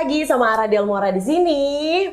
lagi sama Ara Delmora di sini,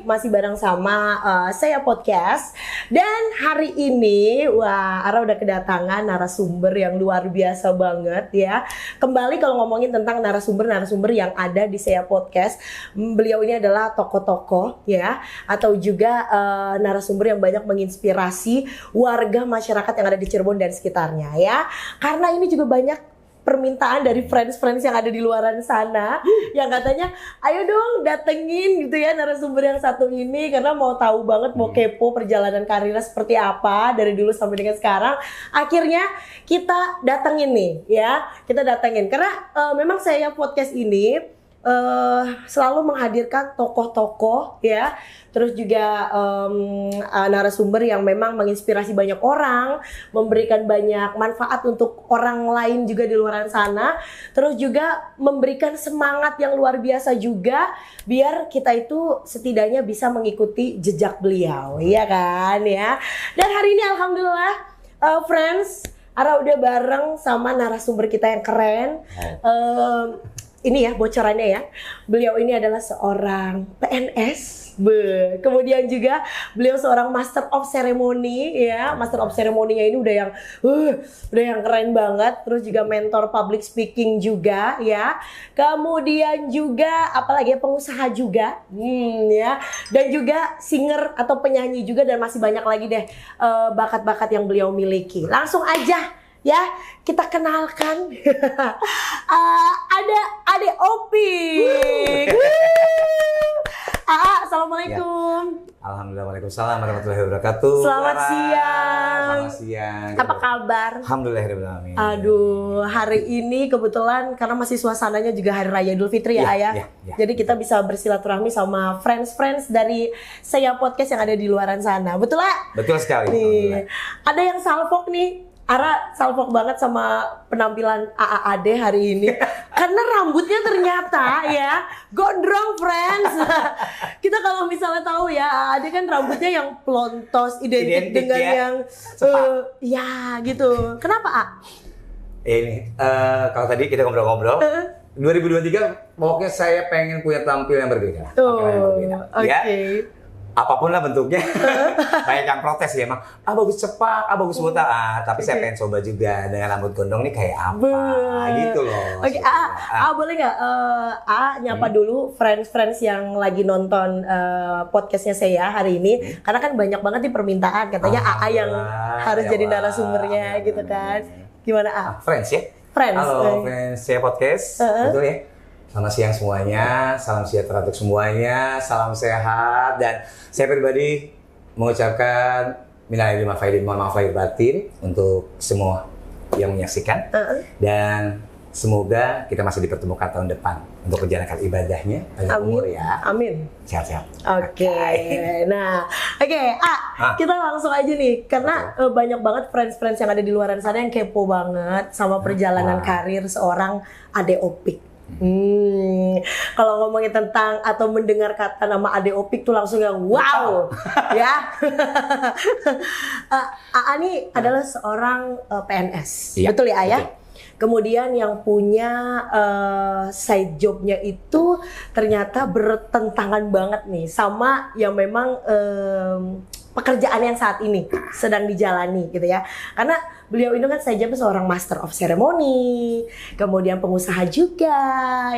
masih bareng sama saya podcast. Dan hari ini, Ara udah kedatangan narasumber yang luar biasa banget ya. Kembali kalau ngomongin tentang narasumber yang ada di saya podcast, beliau ini adalah tokoh-tokoh ya, atau juga narasumber yang banyak menginspirasi warga masyarakat yang ada di Cirebon dan sekitarnya ya. Karena ini juga banyak permintaan dari friends yang ada di luaran sana yang katanya ayo dong datengin gitu ya narasumber yang satu ini karena mau tahu banget, mau kepo perjalanan karirnya seperti apa dari dulu sampai dengan sekarang. Akhirnya kita datengin nih ya, karena memang saya podcast ini selalu menghadirkan tokoh-tokoh ya, terus juga narasumber yang memang menginspirasi banyak orang, memberikan banyak manfaat untuk orang lain juga di luar sana, terus juga memberikan semangat yang luar biasa juga biar kita itu setidaknya bisa mengikuti jejak beliau, ya kan ya. Dan hari ini alhamdulillah friends, Ara udah bareng sama narasumber kita yang keren. Ini ya bocorannya ya, beliau ini adalah seorang PNS, kemudian juga beliau seorang Master of Ceremony ya, Master of Ceremony-nya ini udah yang keren banget, terus juga mentor public speaking juga ya, kemudian juga apalagi ya, pengusaha juga, ya, dan juga singer atau penyanyi juga, dan masih banyak lagi deh bakat-bakat yang beliau miliki. Langsung aja ya, kita kenalkan. Ada Ade Opik. Assalamualaikum. Ya. Alhamdulillah, waalaikumsalam warahmatullahi wabarakatuh. Selamat siang. Selamat siang. Apa kabar? Alhamdulillahirrahmanirrahim. Aduh, hari ini kebetulan karena masih suasananya juga Hari Raya Idul Fitri ya, Ayah. Ya. Jadi kita bisa bersilaturahmi sama friends dari saya podcast yang ada di luaran sana. Betul lah? Betul sekali. Nih, ada yang salfok nih. Ara salfok banget sama penampilan AAAD hari ini karena rambutnya ternyata ya gondrong, friends. Kita kalau misalnya tahu ya AAAD kan rambutnya yang plontos, identik dengan ya. yang ya gitu. Kenapa Ini kalau tadi kita ngobrol-ngobrol 2023 pokoknya saya pengen punya tampil yang berbeda. Oke. Apapun lah bentuknya. Banyak yang protes ya emang, bagus cepak, bagus botak, tapi saya pengen coba juga dengan rambut gondrong nih kayak apa gitu loh. Oke, boleh nggak nyapa dulu friends yang lagi nonton podcastnya saya hari ini, karena kan banyak banget nih permintaan katanya yang harus jadi narasumbernya gitu kan. Gimana Friends ya? Friends. Halo friends saya podcast, betul ya? Selamat siang semuanya, salam sejahtera untuk semuanya, salam sehat, dan saya pribadi mengucapkan minal aidin wal faizin, mohon maaf lahir batin untuk semua yang menyaksikan, dan semoga kita masih dipertemukan tahun depan untuk menjalankan ibadahnya, panjang umur ya. Amin. Sehat-sehat. Oke. Nah, kita langsung aja nih, karena banyak banget friends yang ada di luar sana yang kepo banget sama perjalanan karir seorang Ade Opik. Kalau ngomongin tentang atau mendengar kata nama Ade Opik tuh langsung yang wow ya. Ini adalah seorang PNS, ya, betul ya Ayah? Betul. Kemudian yang punya side jobnya itu ternyata bertentangan banget nih sama yang memang pekerjaan yang saat ini sedang dijalani gitu ya. Karena beliau ini kan saya jawab seorang Master of Ceremony, kemudian pengusaha juga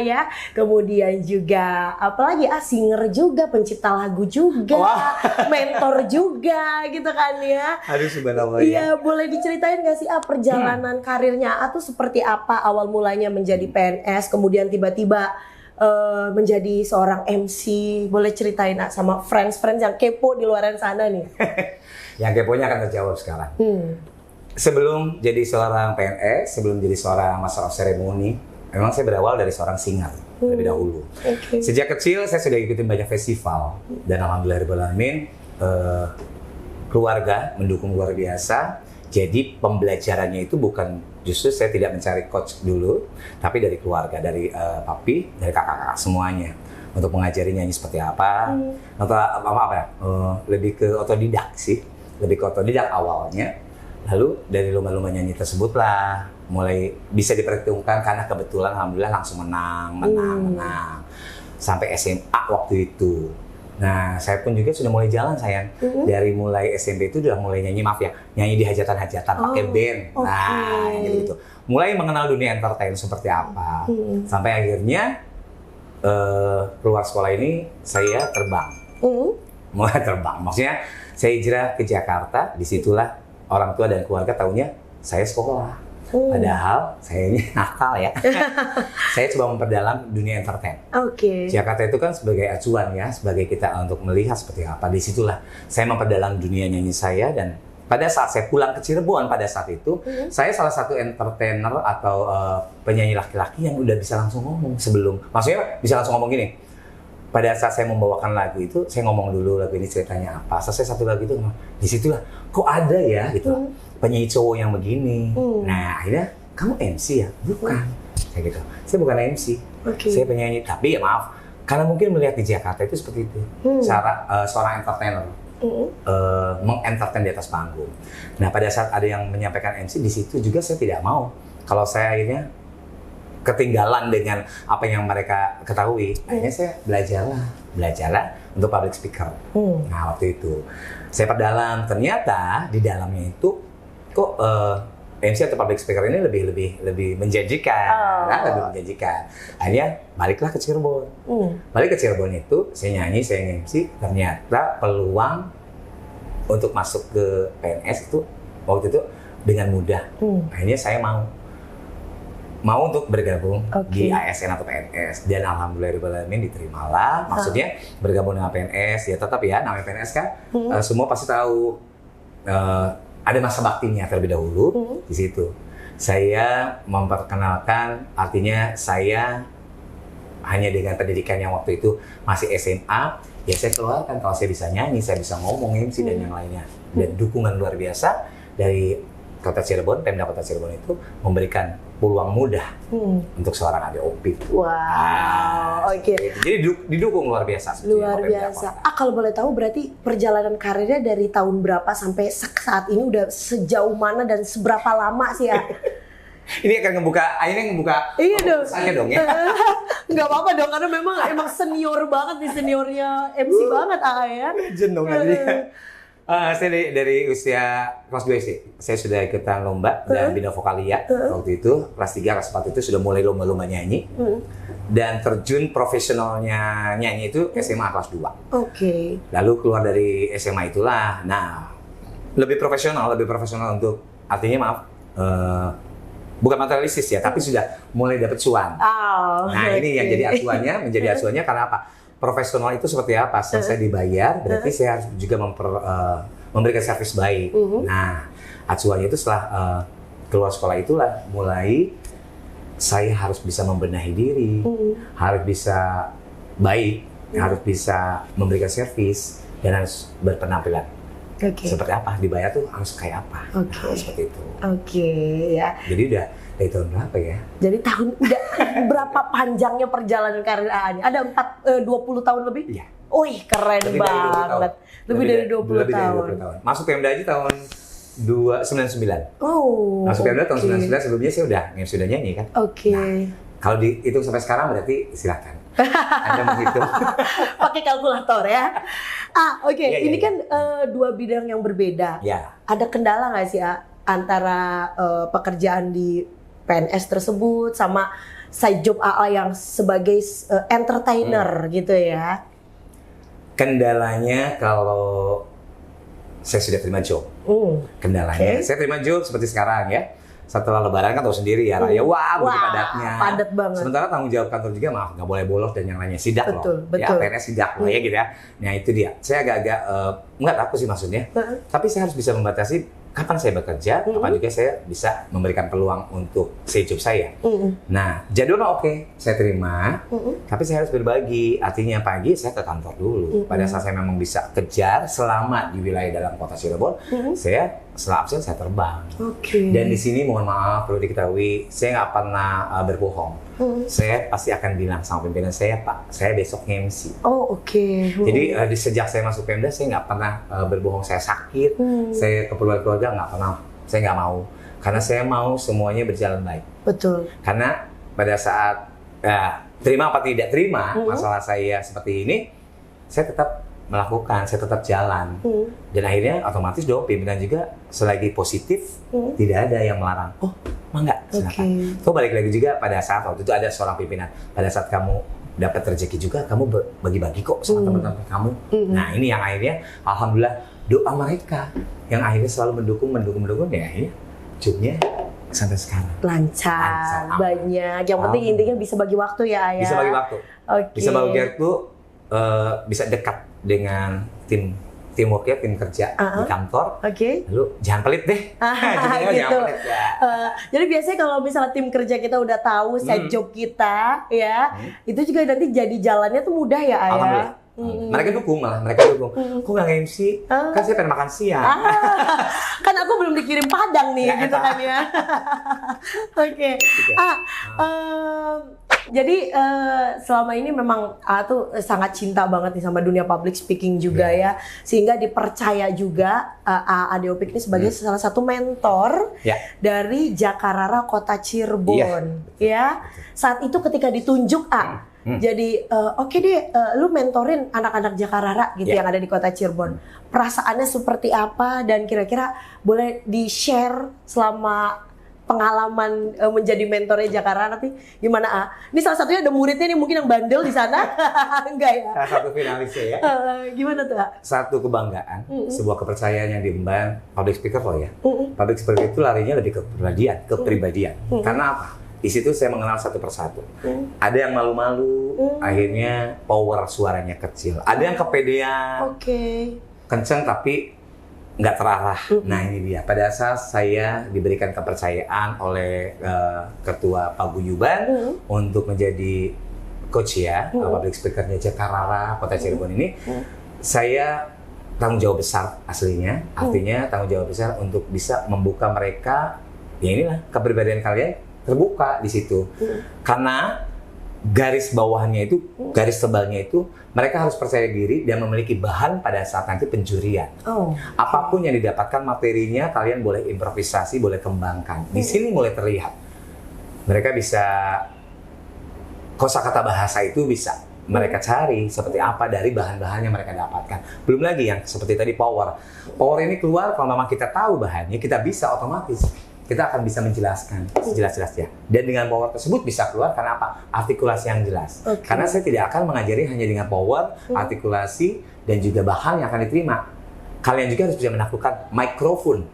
ya, kemudian juga apalagi singer juga, pencipta lagu juga, mentor juga gitu kan ya. Aduh subhanallah. Iya, boleh diceritain nggak sih karirnya karirnya tuh seperti apa, awal mulanya menjadi PNS, kemudian tiba-tiba menjadi seorang MC. Boleh ceritain sama friends yang kepo di luaran sana nih. Yang keponya akan terjawab sekarang. Sebelum jadi seorang PNS, sebelum jadi seorang Master of Ceremony, memang saya berawal dari seorang singer lebih dahulu. Okay. Sejak kecil saya sudah ikutin banyak festival, dan alhamdulillahirrahmanirrahim keluarga mendukung luar biasa. Jadi pembelajarannya itu bukan, justru saya tidak mencari coach dulu, tapi dari keluarga, dari papi, dari kakak-kakak semuanya, untuk mengajari nyanyi seperti apa, lebih ke otodidak sih, awalnya. Lalu dari lomba-lomba nyanyi tersebut lah mulai bisa diperhitungkan, karena kebetulan alhamdulillah langsung menang. sampai SMA waktu itu. Nah, saya pun juga sudah mulai jalan sayang. Dari mulai SMP itu udah mulai nyanyi, maaf ya, nyanyi di hajatan-hajatan pakai band. Nah, gitu. Mulai mengenal dunia entertain seperti apa. Sampai akhirnya keluar sekolah ini saya terbang. Mulai terbang. Maksudnya saya hijrah ke Jakarta, disitulah orang tua dan keluarga taunya saya sekolah. Padahal saya ini nakal ya. Saya coba memperdalam dunia entertain. Jakarta itu kan sebagai acuan ya, sebagai kita untuk melihat seperti apa. Disitulah saya memperdalam dunia nyanyi saya, dan pada saat saya pulang ke Cirebon pada saat itu, saya salah satu entertainer atau penyanyi laki-laki yang udah bisa langsung ngomong sebelum. Maksudnya bisa langsung ngomong gini. Pada saat saya membawakan lagu itu, saya ngomong dulu lagu ini ceritanya apa. Selesai satu lagu itu, disitulah kok ada ya gitu penyanyi cowok yang begini. Nah akhirnya kamu MC ya? Bukan, kayak gitu. Saya bukan MC, saya penyanyi. Tapi ya maaf, karena mungkin melihat di Jakarta itu seperti itu. Cara seorang entertainer mengentertain di atas panggung. Nah pada saat ada yang menyampaikan MC di situ juga saya tidak mau. Kalau saya akhirnya ketinggalan dengan apa yang mereka ketahui, akhirnya saya belajarlah untuk public speaker. Nah waktu itu saya perdalam, ternyata di dalamnya itu kok MC atau public speaker ini lebih menjanjikan, lebih menjanjikan. Akhirnya baliklah ke Cirebon. Balik ke Cirebon itu saya nyanyi, saya MC, ternyata peluang untuk masuk ke PNS itu waktu itu dengan mudah. Akhirnya saya mau untuk bergabung di ASN atau PNS, dan alhamdulillahirobbilalamin diterimalah. Maksudnya bergabung dengan PNS ya, tetap ya namanya PNS kan semua pasti tahu ada masa baktinya terlebih dahulu. Di situ saya memperkenalkan, artinya saya hanya dengan pendidikan yang waktu itu masih SMA, ya saya keluarkan kalau saya bisa nyanyi, saya bisa ngomong, MC dan yang lainnya. Dan dukungan luar biasa dari Kota Cirebon, Pemda Kota Cirebon itu memberikan peluang mudah untuk seorang adik Opik. Wow, Jadi didukung luar biasa. Luar biasa. Kalau boleh tahu berarti perjalanan karirnya dari tahun berapa sampai saat ini udah sejauh mana dan seberapa lama sih ya? Ini akan ngebuka iya dong. Saya dong ya. Nggak apa-apa dong, karena emang senior banget nih, seniornya MC banget ya. Legend dong ya. Saya dari usia kelas 2 SD, saya sudah ikutan lomba dan bina vokalia. Waktu itu kelas 3, kelas 4 itu sudah mulai lomba-lomba nyanyi. Dan terjun profesionalnya nyanyi itu SMA kelas 2. Lalu keluar dari SMA itulah, nah lebih profesional untuk, artinya maaf, bukan materialistis ya, tapi sudah mulai dapat cuan. Nah ini yang jadi acuannya, menjadi acuannya karena apa? Profesional itu seperti apa? Selesai dibayar, berarti saya harus juga memberikan servis baik. Nah, acuannya itu setelah keluar sekolah itulah mulai saya harus bisa membenahi diri, harus bisa baik, harus bisa memberikan servis, dan harus berpenampilan. Seperti apa? Dibayar tuh harus kayak apa? Nah, seperti itu. Ya. Jadi udah dari tahun berapa ya? Jadi udah berapa panjangnya perjalanan karir AA-nya? Ada 20 tahun lebih? Iya. Wih, keren banget. Lebih dari 20 tahun. Masuk Pemda aja tahun 99. Masuk Pemda tahun 99, sebelumnya saya sudah nyanyi kan. Nah, kalau dihitung sampai sekarang berarti silakan. Anda menghitung. Pakai kalkulator ya. Ini kan dua bidang yang berbeda. Ada kendala nggak sih antara pekerjaan di PNS tersebut sama side job AA yang sebagai entertainer gitu ya? Kendalanya kalau saya sudah terima job. Kendalanya saya terima job seperti sekarang ya. Setelah Lebaran kan tahu sendiri ya, raya begitu padatnya. Padat banget. Sementara tanggung jawab kantor juga maaf nggak boleh bolos dan yang lainnya sidak betul. Ya PNS sidak ya gitu ya. Nah itu dia. Saya agak-agak nggak takut sih maksudnya. Tapi saya harus bisa membatasi kapan saya bekerja, kapan juga saya bisa memberikan peluang untuk side job saya. Nah, jadwalnya oke, saya terima, tapi saya harus berbagi. Artinya pagi saya ke kantor dulu. Pada saat saya memang bisa kejar selama di wilayah dalam kota Cirebon, saya setelah absen saya terbang. Dan di sini mohon maaf perlu diketahui, saya nggak pernah berbohong. Saya pasti akan bilang sama pimpinan saya, Pak, saya besok MC. Jadi sejak saya masuk Pemda, saya nggak pernah berbohong saya sakit, saya keperluan keluarga nggak pernah, saya nggak mau. Karena saya mau semuanya berjalan baik. Betul. Karena pada saat terima apa tidak terima masalah saya seperti ini, saya tetap melakukan, saya tetap jalan. Dan akhirnya otomatis dong pimpinan juga selagi positif, tidak ada yang melarang. Oh, mangga, silakan. Itu balik lagi juga pada saat waktu itu ada seorang pimpinan, pada saat kamu dapat rezeki juga, kamu bagi-bagi kok sama teman-teman kamu. Nah ini yang akhirnya, alhamdulillah doa mereka yang akhirnya selalu mendukung ya akhirnya jobnya sampai sekarang. Lancar, banyak. Yang penting intinya bisa bagi waktu ya Ayah. Bisa bagi waktu. Bisa bagi waktu, bisa dekat dengan teamwork ya, tim kerja di kantor. Lalu jangan pelit deh. Gitu. Jangan pelit ya. Jadi biasanya kalau misalnya tim kerja kita udah tahu set job kita, ya, itu juga nanti jadi jalannya tuh mudah ya Ayah. Mereka dukung malah, Kok nggak MC? Kan saya pengen makan siang. Kan aku belum dikirim Padang nih, gitu kan ya. Oke. Jadi selama ini memang tuh sangat cinta banget nih sama dunia public speaking juga ya, sehingga dipercaya juga Adeopik ini sebagai salah satu mentor dari Jakarta Kota Cirebon. Ya, saat itu ketika ditunjuk jadi oke deh, lu mentorin anak-anak Jakarta gitu yang ada di Kota Cirebon. Perasaannya seperti apa dan kira-kira boleh di-share selama pengalaman menjadi mentornya Jakarta nanti gimana? Ini salah satunya ada muridnya nih mungkin yang bandel di sana. Enggak ya? Salah satu finalisnya ya. Gimana tuh? Satu kebanggaan, sebuah kepercayaan yang diemban public speaker loh ya. Public speaker itu larinya lebih ke kepribadian. Karena apa? Di situ saya mengenal satu persatu. Ada yang malu-malu, akhirnya power suaranya kecil. Ada yang kepedean, kenceng tapi nggak terarah. Nah ini dia. Pada saat saya diberikan kepercayaan oleh Ketua Paguyuban untuk menjadi coach ya, public speaker-nya Jakarta Kota Cirebon ini, saya tanggung jawab besar aslinya. Artinya tanggung jawab besar untuk bisa membuka mereka. Ya inilah kepribadian kalian terbuka di situ. Karena garis bawahnya itu, garis tebalnya itu, mereka harus percaya diri dan memiliki bahan pada saat nanti penjurian. Apapun yang didapatkan materinya, kalian boleh improvisasi, boleh kembangkan. Di sini mulai terlihat. Mereka bisa, kosakata bahasa itu bisa mereka cari seperti apa dari bahan-bahan yang mereka dapatkan. Belum lagi yang seperti tadi power. Power ini keluar kalau memang kita tahu bahannya, kita bisa otomatis. Kita akan bisa menjelaskan sejelas-jelasnya. Dan dengan power tersebut bisa keluar karena apa? Artikulasi yang jelas. Karena saya tidak akan mengajari hanya dengan power, artikulasi, dan juga bahan yang akan diterima. Kalian juga harus bisa menaklukkan mikrofon.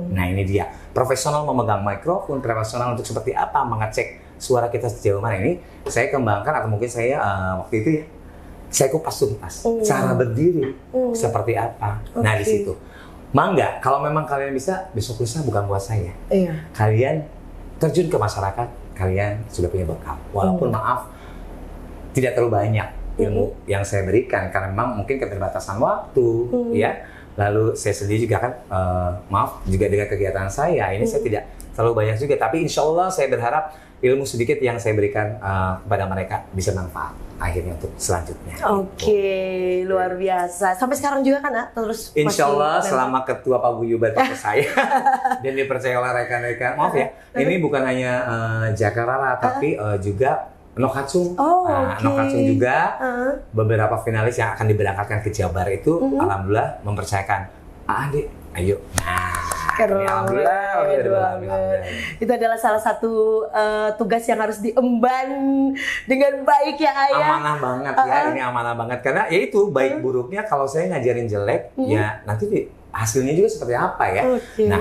Nah ini dia. Profesional memegang mikrofon, profesional untuk seperti apa, mengecek suara kita sejauh mana ini. Saya kembangkan atau mungkin saya waktu itu ya, saya kupas tuntas. Cara berdiri seperti apa. Nah di situ. Mangga, kalau memang kalian bisa, besok lusa bukan buat saya. Kalian terjun ke masyarakat, kalian sudah punya bekal. Walaupun maaf, tidak terlalu banyak ilmu yang saya berikan, karena memang mungkin keterbatasan waktu, ya. Lalu saya sendiri juga kan, maaf, juga dengan kegiatan saya, ini saya tidak terlalu banyak juga. Tapi insya Allah saya berharap ilmu sedikit yang saya berikan kepada mereka bisa manfaat akhirnya untuk selanjutnya. Luar biasa. Sampai sekarang juga kan terus insya Allah selama Ketua Paguyuban saya dan dipercaya oleh rekan-rekan. Maaf ya, ini bukan hanya Jakarta tapi juga Nokhatsung. Nokhatsung juga beberapa finalis yang akan diberangkatkan ke Jabar itu alhamdulillah mempercayakan, Adik, ayo. Alhamdulillah. Itu adalah salah satu tugas yang harus diemban dengan baik ya Ayah. Amanah banget ya, ini amanah banget. Karena ya itu baik buruknya kalau saya ngajarin jelek, ya nanti hasilnya juga seperti apa ya. Nah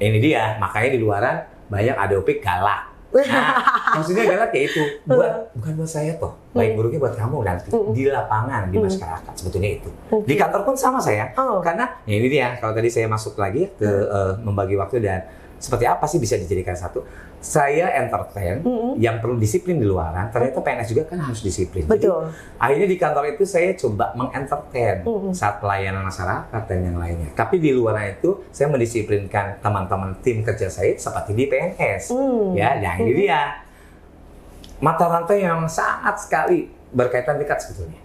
ini dia, makanya di luaran banyak Adeopik galak. Nah, maksudnya galak ya itu bukan buat saya toh, baik buruknya buat kamu nanti di lapangan, di masyarakat sebetulnya itu. Di kantor pun sama saya, karena ya ini dia, kalau tadi saya masuk lagi ke membagi waktu dan seperti apa sih bisa dijadikan satu. Saya entertain yang perlu disiplin di luaran, ternyata PNS juga kan harus disiplin. Betul. Jadi, akhirnya di kantor itu saya coba mengentertain saat pelayanan masyarakat dan yang lainnya. Tapi di luaran itu saya mendisiplinkan teman-teman tim kerja saya seperti di PNS. Ya, nah ini dia. Mata rantai yang sangat sekali berkaitan dekat sebetulnya.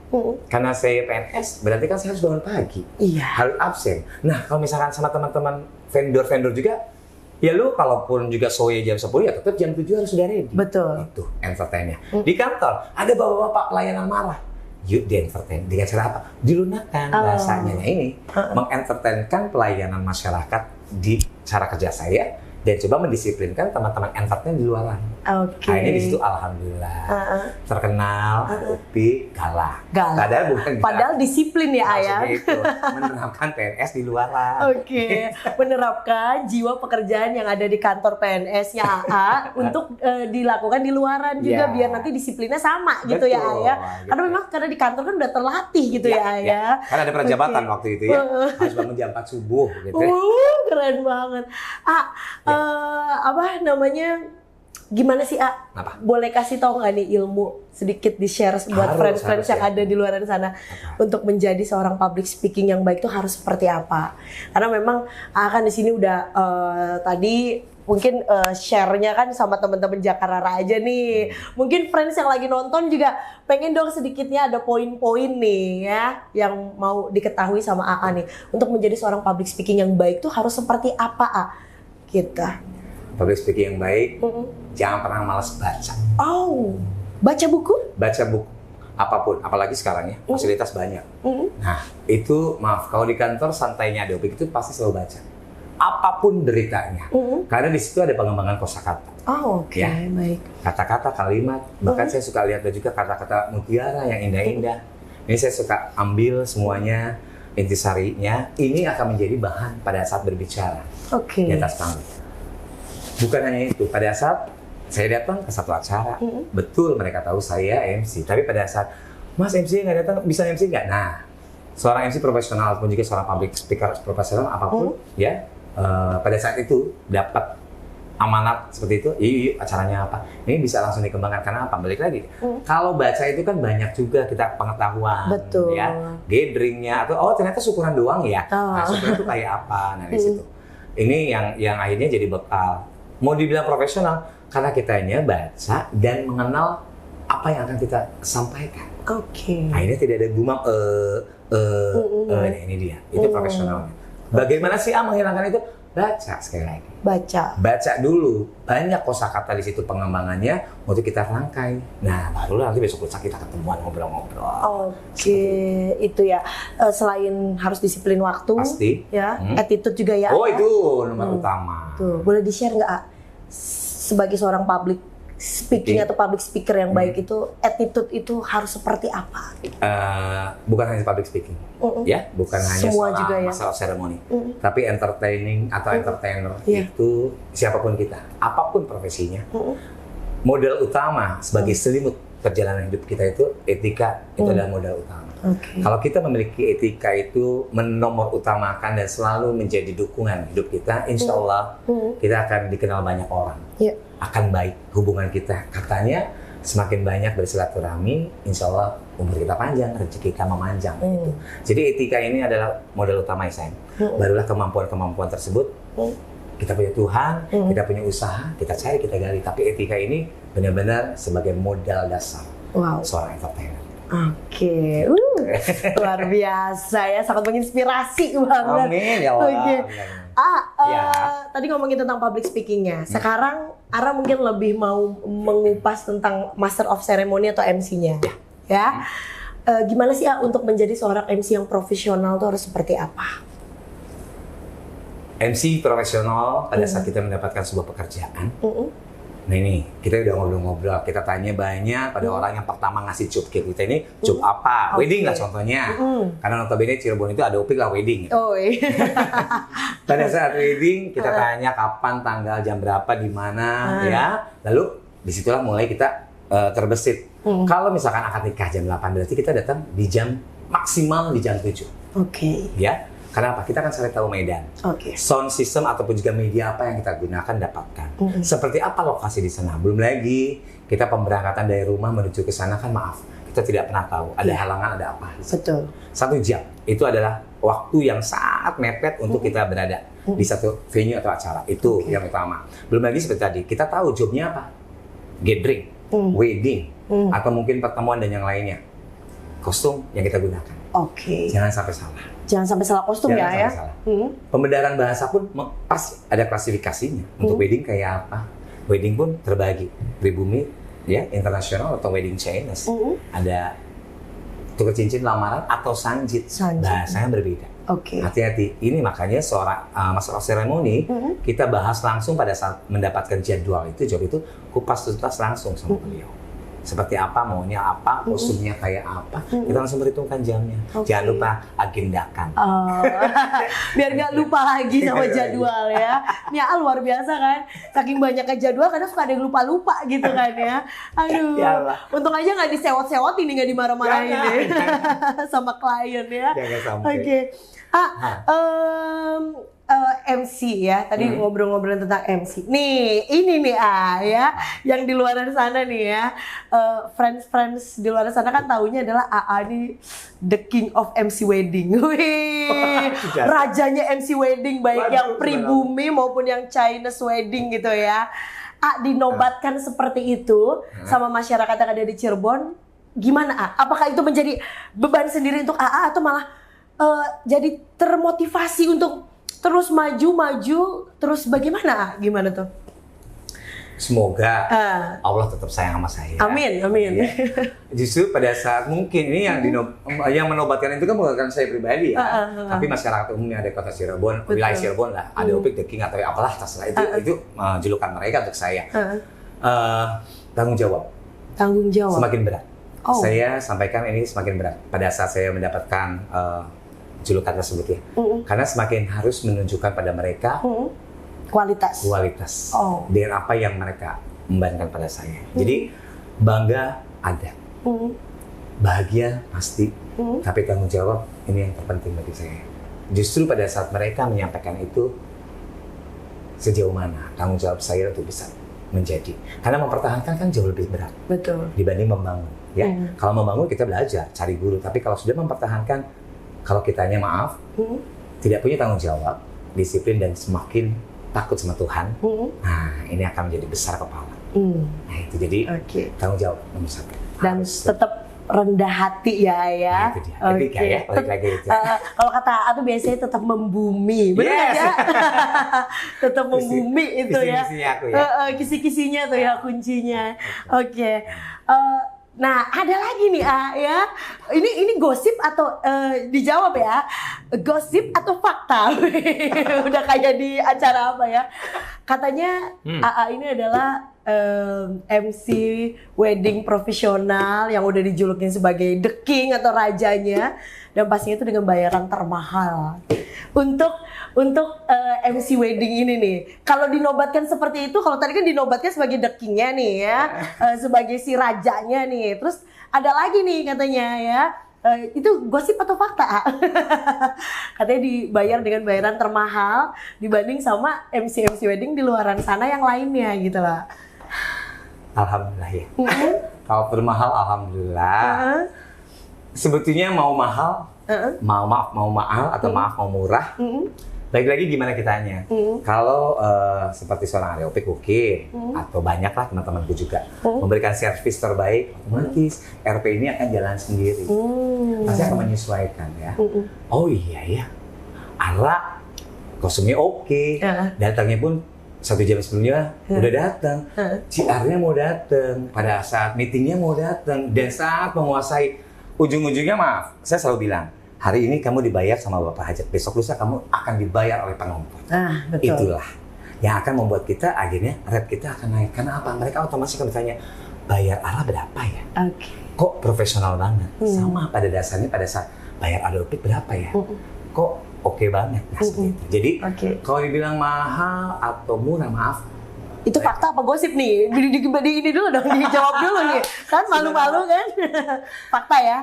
Karena saya PNS, berarti kan saya harus bangun pagi. Harus absen. Nah, kalau misalkan sama teman-teman vendor-vendor juga, Ya lu kalaupun juga show-nya jam 10 ya tetap jam 7 harus sudah ready. Betul. Itu entertainnya. Di kantor ada bapak-bapak pelayanan marah. Yuk di entertain. Dengan cara apa? Dilunakkan bahasanya. Nah ini mengentertainkan pelayanan masyarakat di cara kerja saya dan coba mendisiplinkan teman-teman entertain di luaran. Oke. Nah ini di situ alhamdulillah terkenal, Upi galak. Padahal disiplin ya ayah. Itu menerapkan PNS di luaran. Oke, menerapkan jiwa pekerjaan yang ada di kantor PNS-nya AA untuk dilakukan di luaran juga biar nanti disiplinnya sama gitu ya ayah. Karena memang karena di kantor kan udah terlatih gitu ya ayah. Karena ada perjabatan waktu itu ya. Harus bangun jam 4 subuh gitu. Keren banget. Apa namanya? Gimana sih Apa? Boleh kasih tahu nggak nih ilmu sedikit di share buat friends-friends yang ada di luar sana untuk menjadi seorang public speaking yang baik itu harus seperti apa? Karena memang kan di sini udah tadi mungkin share-nya kan sama teman-teman Jakarta aja nih. Mungkin friends yang lagi nonton juga pengen dong sedikitnya ada poin-poin nih ya yang mau diketahui sama AA nih untuk menjadi seorang public speaking yang baik tuh harus seperti apa kita? Public speaking yang baik, jangan pernah malas baca. Baca buku? Baca buku apapun, apalagi sekarang ya fasilitas banyak. Nah itu maaf kalau di kantor santainya ada Opik itu pasti selalu baca. Apapun deritanya, karena di situ ada pengembangan kosakata. Oke, baik. Kata-kata, kalimat, bahkan saya suka lihat juga kata-kata mutiara yang indah-indah. Ini saya suka ambil semuanya intisarinya. Ini akan menjadi bahan pada saat berbicara di atas panggung. Bukan hanya itu, pada saat saya datang ke satu acara, betul mereka tahu saya MC. Tapi pada saat, Mas MC nggak datang, bisa MC nggak? Nah, seorang MC profesional pun juga seorang public speaker profesional apapun, ya pada saat itu dapat amanat seperti itu, yuk acaranya apa? Ini bisa langsung dikembangkan karena apa? Balik lagi, kalau baca itu kan banyak juga kita pengetahuan, ya, gatheringnya atau ternyata syukuran doang ya, nah syukuran itu kayak apa? Nah di situ, ini yang akhirnya jadi bekal. Mau dibilang profesional karena kitanya baca dan mengenal apa yang akan kita sampaikan. Akhirnya tidak ada gumam ini dia. Itu profesionalnya. Bagaimana sih menghilangkan itu? Baca sekali lagi. Baca dulu. Banyak kosakata di situ pengembangannya untuk kita rangkai. Nah, baru nanti besok lusa kita ketemuan ngobrol-ngobrol. Itu ya. Selain harus disiplin waktu, pasti. Ya, attitude juga ya. Itu nomor utama. Tuh, boleh di-share nggak sebagai seorang public speaking atau public speaker yang baik itu attitude itu harus seperti apa? Bukan hanya public speaking, ya, bukan hanya semua juga ya. masalah seremoni, tapi entertaining atau entertainer itu siapapun kita, apapun profesinya, modal utama sebagai selimut perjalanan hidup kita itu etika itu adalah modal utama. Kalau kita memiliki etika itu menomor utamakan dan selalu menjadi dukungan hidup kita, insya Allah kita akan dikenal banyak orang. Akan baik hubungan kita. Katanya semakin banyak bersilaturahmi, insya Allah umur kita panjang, rezeki kita memanjang. Gitu. Jadi etika ini adalah modal utama Islam. Barulah kemampuan-kemampuan tersebut kita punya Tuhan, kita punya usaha, kita cari, kita gali. Tapi etika ini benar-benar sebagai modal dasar seorang entertainer. Luar biasa ya, sangat menginspirasi banget. Amin ya Allah. Tadi ngomongin tentang public speakingnya. Sekarang Ara mungkin lebih mau mengupas tentang Master of Ceremony atau MC-nya. Ya. Gimana sih untuk menjadi seorang MC yang profesional itu harus seperti apa? MC profesional pada saat kita mendapatkan sebuah pekerjaan. Nah ini, kita udah ngobrol-ngobrol, kita tanya banyak pada orang yang pertama ngasih cup kita ini, cup apa? Wedding lah contohnya. Karena notabene Cirebon itu ada Opik lah wedding. Pada saat wedding, kita tanya kapan, tanggal, jam berapa, di mana, ya. Lalu disitulah mulai kita terbesit. Kalau misalkan akad nikah jam 8, berarti kita datang di jam maksimal di jam 7. Ya. Karena apa? Kita akan cari tahu medan, sound system ataupun juga media apa yang kita gunakan dapatkan. Seperti apa lokasi di sana? Belum lagi kita pemberangkatan dari rumah menuju ke sana kan maaf, kita tidak pernah tahu ada halangan ada apa. Betul. 1 jam itu adalah waktu yang sangat mepet untuk kita berada di satu venue atau acara. Itu yang utama. Belum lagi seperti tadi kita tahu jobnya apa, gathering, wedding, atau mungkin pertemuan dan yang lainnya. Kostum yang kita gunakan. Jangan sampai salah. Jangan sampai salah kostum Jangan ya sampai ya. salah. Pembedaran bahasa pun pasti ada klasifikasinya. Untuk wedding kayak apa? Wedding pun terbagi pribumi, ya internasional atau wedding Chinese. Ada tukar cincin lamaran atau sanjit. Bahasanya berbeda. Oke. Hati-hati. Ini makanya seorang masalah seremoni kita bahas langsung pada saat mendapatkan jadwal itu, job itu kupas tuntas langsung sama beliau. Seperti apa, maunya apa, kostumnya kayak apa, kita langsung berhitungkan jamnya. Jangan lupa agendakan. Biar nggak lupa lagi sama jadwal ya. Ini luar biasa kan. Saking banyaknya jadwal kadang suka ada yang lupa-lupa gitu kan ya. Aduh. Untung aja nggak disewot-sewot ini, nggak dimarah-marahin sama klien ya. Jangan sampai. Oke. MC ya, tadi ngobrol-ngobrol tentang MC. Nih, ini nih ya, yang di luar sana nih ya, friends di luar sana kan taunya adalah AA ini the king of MC wedding. Wih, rajanya MC wedding baik yang pribumi maupun yang Chinese wedding gitu ya. Dinobatkan seperti itu sama masyarakat yang ada di Cirebon. Gimana apakah itu menjadi beban sendiri untuk AA atau malah jadi termotivasi untuk terus maju, terus bagaimana? Gimana tuh? Semoga Allah tetap sayang sama saya. Amin. Ya. Justru pada saat mungkin ini yang menobatkan itu kan bukan saya pribadi ya, tapi masyarakat umum yang ada kota Cirebon, wilayah Cirebon lah, ada Opik the King atau apalah terserah itu julukan mereka untuk saya. Tanggung jawab. Semakin berat. Saya sampaikan ini semakin berat pada saat saya mendapatkan julukan tersebut ya. Karena semakin harus menunjukkan pada mereka kualitas dengan apa yang mereka membandingkan pada saya. Jadi bangga ada, bahagia pasti, tapi tanggung jawab ini yang terpenting bagi saya. Justru pada saat mereka menyampaikan itu, sejauh mana tanggung jawab saya untuk bisa menjadi. Karena mempertahankan kan jauh lebih berat. Betul. Dibanding membangun. Ya, kalau membangun kita belajar, cari guru. Tapi kalau sudah mempertahankan, kalau kitanya maaf, tidak punya tanggung jawab, disiplin dan semakin takut sama Tuhan, nah ini akan menjadi besar kepala. Nah itu jadi tanggung jawab nomor 1. Dan tetap rendah hati ya. Nah, itu dia. Etika ya, balik lagi itu. Kalau kata AA tuh biasanya tetap membumi, benar nggak ya? Tetap membumi itu ya. Kisi-kisinya aku ya. Kisi-kisinya tuh ya kuncinya. Oke. Nah, ada lagi nih ya. Ini gosip atau dijawab ya. Gosip atau fakta? Udah kayak di acara apa ya. Katanya AA ini adalah MC wedding profesional yang udah dijulukin sebagai the king atau rajanya, dan pastinya itu dengan bayaran termahal. Untuk MC wedding ini nih, kalau dinobatkan seperti itu, kalau tadi kan dinobatkan sebagai the king-nya nih ya, sebagai si rajanya nih, terus ada lagi nih katanya ya, itu gosip atau fakta? Katanya dibayar dengan bayaran termahal dibanding sama MC wedding di luaran sana yang lainnya gitu lah. Alhamdulillah ya. Kalau termahal alhamdulillah. Sebetulnya mau mahal, mau mahal atau mau murah. Baik lagi gimana kitanya. Kalau seperti seorang Areopik atau banyaklah teman-temanku juga memberikan servis terbaik, otomatis RP ini akan jalan sendiri. Pasti akan menyesuaikan ya. Oh iya ya, Ara kostumnya oke, datangnya pun 1 jam sebelumnya udah datang, CR-nya mau datang, pada saat meetingnya mau datang, dan saat menguasai ujung-ujungnya maaf, saya selalu bilang, hari ini kamu dibayar sama Bapak Hajat, besok lusa kamu akan dibayar oleh penonton. Betul. Itulah yang akan membuat kita akhirnya rate kita akan naik. Karena apa? Mereka otomatis akan bertanya, bayar Ara berapa ya? Kok profesional banget? Sama pada dasarnya pada saat bayar Areopik berapa ya? Kok oke banget, nah seperti itu. Jadi kalau dibilang mahal atau murah, maaf. Itu fakta apa gosip nih? Di ini dulu dong, dijawab dulu nih. Kan malu-malu kan? Fakta ya?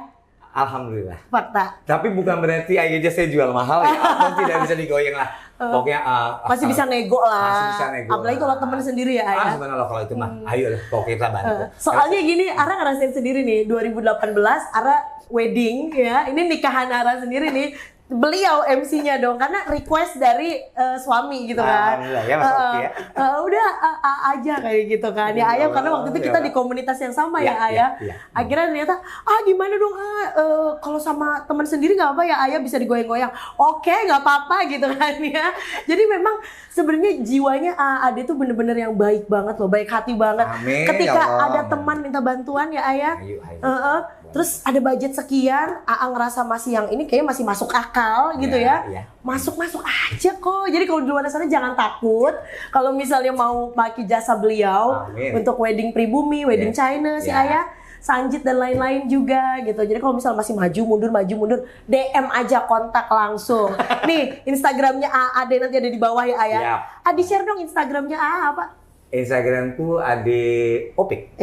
Alhamdulillah. Fakta. Tapi bukan berarti aja saya jual mahal ya. Atau tidak bisa digoyang lah. Pokoknya masih bisa nego lah. Masih bisa nego. Apalagi kalau temen sendiri ya. Sebenarnya kalau itu mah, ayo lah, pokoknya kita bantu. Soalnya gini, Ara ngerasain sendiri nih, 2018 Ara wedding ya. Ini nikahan Ara sendiri nih. beliau MC-nya dong, karena request dari suami gitu kan. Alhamdulillah ya Mas Oki ya. Udah aja kayak gitu kan. Ya Ayah, karena waktu itu kita di komunitas yang sama ya Ayah. Akhirnya ternyata gimana dong kalau sama teman sendiri nggak apa ya Ayah, bisa digoyang-goyang. Oke, nggak apa-apa gitu kan ya. Jadi memang sebenarnya jiwanya Ade tuh bener-bener yang baik banget loh, baik hati banget. Amin, ketika ya Allah. ada teman minta bantuan ya Ayah. Ayo. Terus ada budget sekian, ngerasa masih yang ini kayaknya masih masuk akal gitu ya. Masuk aja kok. Jadi kalau di luar sana jangan takut. Kalau misalnya mau pakai jasa beliau untuk wedding pribumi, wedding China si Ayah, Sanjit dan lain-lain juga gitu. Jadi kalau misalnya masih maju mundur, DM aja, kontak langsung. Nih Instagramnya Ade nanti ada di bawah ya Ayah. Adi share dong Instagramnya apa? Instagramku Ade Opik.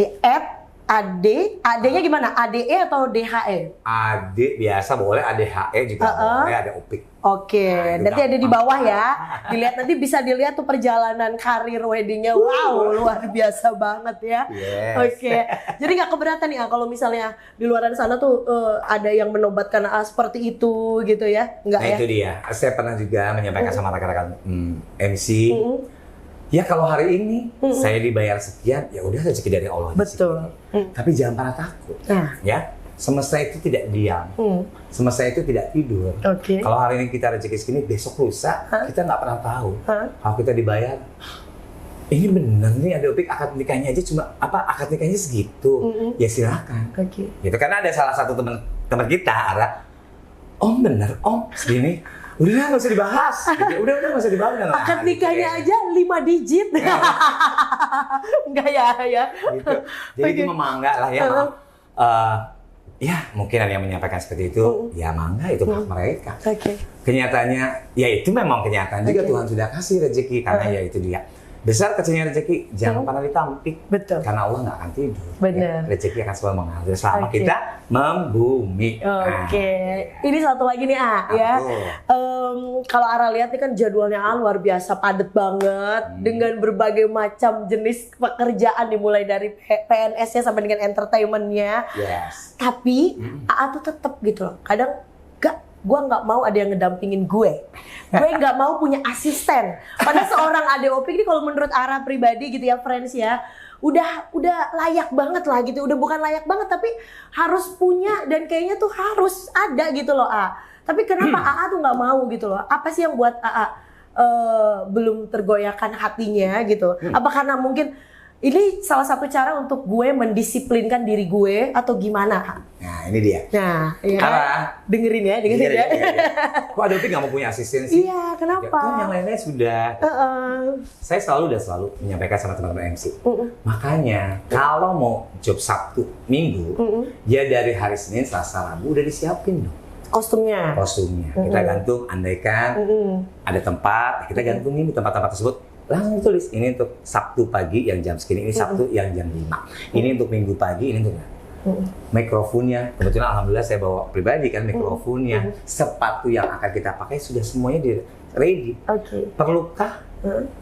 Ade-nya gimana? ADE atau DHE? Ade biasa boleh, ADHE juga boleh, ada Opik. Oke, nanti ada di bawah ya. Dilihat, nanti bisa dilihat tuh perjalanan karir weddingnya. Wow, luar biasa banget ya. Oke, jadi nggak keberatan nih kalau misalnya di luar sana tuh ada yang menobatkan seperti itu gitu ya? Nggak ya? Itu dia. Saya pernah juga menyampaikan sama rekan-rekan MC. Ya kalau hari ini saya dibayar sekian, ya udah rezeki dari Allah. Betul. Tapi jangan pernah takut. Ya, semesta itu tidak diam. Semesta itu tidak tidur. Kalau hari ini kita rezeki segini, besok lusa kita nggak pernah tahu. Kalau kita dibayar, ini bener nih ada Opik akad nikahnya aja cuma akad nikahnya segitu. Ya silakan. Gitu, karena ada salah satu teman kita, Om bener Om segini. Udah nggak usah dibahas. Udah nggak usah dibahas. Akad nikahnya aja 5 digit. Enggak ya. Gitu. Jadi itu mangga lah ya. Ya mungkin ada yang menyampaikan seperti itu. Ya mangga, itu hak mereka. Kenyataannya, ya itu memang kenyataan juga Tuhan sudah kasih rezeki karena ya itu dia. Besar kecilnya rezeki, jangan pernah ditampik. Betul. Karena Allah nggak akan tidur. Benar. Ya, rezeki akan selalu mengalir selama kita membumi. Ini satu lagi nih ya. Kalau Ara lihat nih kan jadwalnya luar biasa padat banget dengan berbagai macam jenis pekerjaan, dimulai dari PNS-nya sampai dengan entertainment-nya. Tapi tuh tetap gitu loh. Kadang gue nggak mau ada yang ngedampingin gue nggak mau punya asisten. Padahal seorang Ade Opik ini kalau menurut Ara pribadi gitu ya, friends ya, udah layak banget lah gitu. Udah bukan layak banget tapi harus punya, dan kayaknya tuh harus ada gitu loh Tapi kenapa tuh nggak mau gitu loh? Apa sih yang buat belum tergoyahkan hatinya gitu? Apa karena mungkin ini salah satu cara untuk gue mendisiplinkan diri gue atau gimana? Nah ini dia. Nah, dengerin ya. Kok ada Opik nggak mau punya asisten sih? Iya, kenapa? Ya, kan yang lainnya sudah. Saya selalu menyampaikan sama teman-teman MC. Makanya kalau mau job Sabtu, Minggu, ya dari hari Senin, Selasa, Rabu udah disiapin dong. Kostumnya. Kita gantung, andaikan ada tempat, kita gantungin di tempat-tempat tersebut. Langsung tulis, ini untuk Sabtu pagi yang jam segini, ini Sabtu yang jam 5. Ini untuk Minggu pagi, ini untuk mikrofonnya. Kebetulan alhamdulillah saya bawa pribadi kan mikrofonnya. Sepatu yang akan kita pakai sudah semuanya ready. Perlukah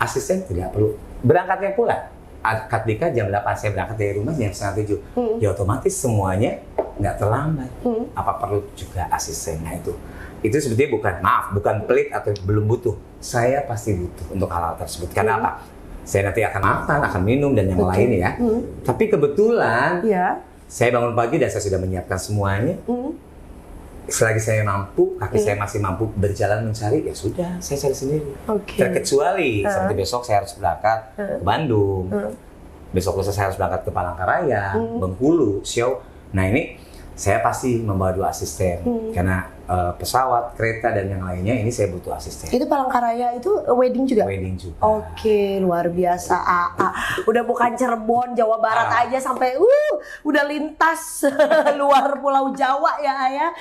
asisten? Tidak perlu. Berangkatnya pula akad nikah jam 8, saya berangkat dari rumah jam 6:30. Ya otomatis semuanya nggak terlambat. Apa perlu juga asistennya itu? Itu sebetulnya bukan pelit atau belum butuh. Saya pasti butuh untuk hal-hal tersebut. Karena apa? Saya nanti akan makan, akan minum dan yang lain ya. Tapi kebetulan saya bangun pagi dan saya sudah menyiapkan semuanya. Selagi saya mampu, kaki saya masih mampu berjalan mencari, ya sudah, saya cari sendiri. Terkecuali seperti besok saya harus berangkat ke Bandung. Besok lusa saya harus berangkat ke Palangkaraya, Bengkulu, show. Nah ini saya pasti membawa 2 asisten karena pesawat, kereta dan yang lainnya ini saya butuh asisten. Itu Palangkaraya itu wedding juga? Wedding juga. Luar biasa. Udah bukan Cirebon, Jawa Barat aja sampai udah lintas luar Pulau Jawa ya Ayah.